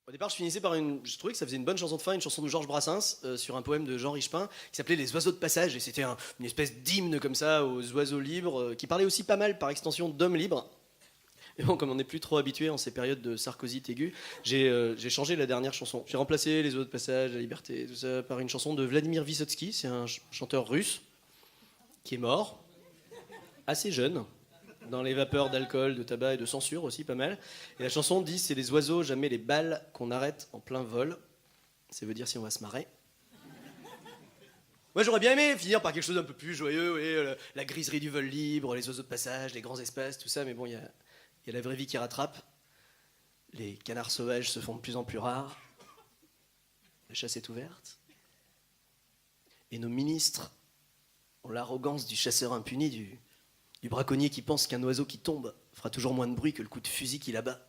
Au départ, je trouvais que ça faisait une bonne chanson de fin, une chanson de Georges Brassens sur un poème de Jean Richepin qui s'appelait Les oiseaux de passage, et c'était une espèce d'hymne comme ça aux oiseaux libres, qui parlait aussi pas mal par extension d'hommes libres. Et bon, comme on n'est plus trop habitué en ces périodes de sarcosite aiguë, j'ai changé la dernière chanson. J'ai remplacé Les oiseaux de passage, la liberté, tout ça, par une chanson de Vladimir Vysotsky. C'est un chanteur russe qui est mort, assez jeune, dans les vapeurs d'alcool, de tabac et de censure aussi, pas mal. Et la chanson dit: c'est les oiseaux, jamais les balles qu'on arrête en plein vol. Ça veut dire si on va se marrer. Moi, j'aurais bien aimé finir par quelque chose d'un peu plus joyeux, la griserie du vol libre, les oiseaux de passage, les grands espaces, tout ça, mais bon, il y a la vraie vie qui rattrape. Les canards sauvages se font de plus en plus rares. La chasse est ouverte. Et nos ministres ont l'arrogance du chasseur impuni, du braconnier qui pense qu'un oiseau qui tombe fera toujours moins de bruit que le coup de fusil qu'il abat.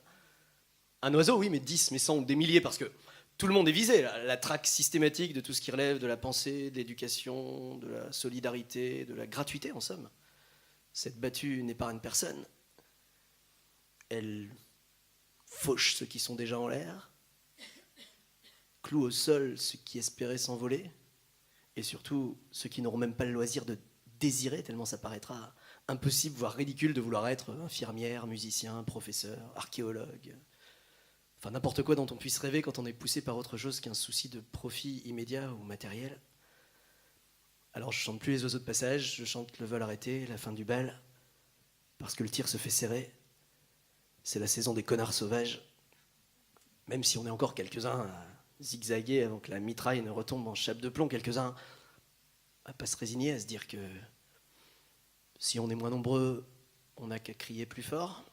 Un oiseau, oui, mais 10, mais 100 ou des milliers, parce que tout le monde est visé. La traque systématique de tout ce qui relève de la pensée, de l'éducation, de la solidarité, de la gratuité, en somme. Cette battue n'épargne personne. Elle fauche ceux qui sont déjà en l'air, cloue au sol ceux qui espéraient s'envoler, et surtout ceux qui n'auront même pas le loisir de désirer, tellement ça paraîtra impossible, voire ridicule, de vouloir être infirmière, musicien, professeur, archéologue. Enfin, n'importe quoi dont on puisse rêver quand on est poussé par autre chose qu'un souci de profit immédiat ou matériel. Alors je chante plus les oiseaux de passage, je chante le vol arrêté, la fin du bal, parce que le tir se fait serrer. C'est la saison des connards sauvages. Même si on est encore quelques-uns à zigzaguer avant que la mitraille ne retombe en chape de plomb, quelques-uns à pas se résigner, à se dire que si on est moins nombreux, on n'a qu'à crier plus fort.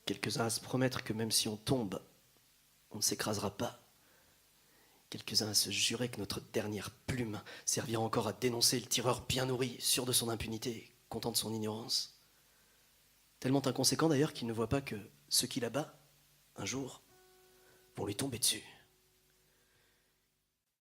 Quelques-uns à se promettre que même si on tombe, on ne s'écrasera pas. Quelques-uns à se jurer que notre dernière plume servira encore à dénoncer le tireur bien nourri, sûr de son impunité, content de son ignorance. Tellement inconséquent d'ailleurs qu'il ne voit pas que ceux qui l'abattent, un jour, vont lui tomber dessus.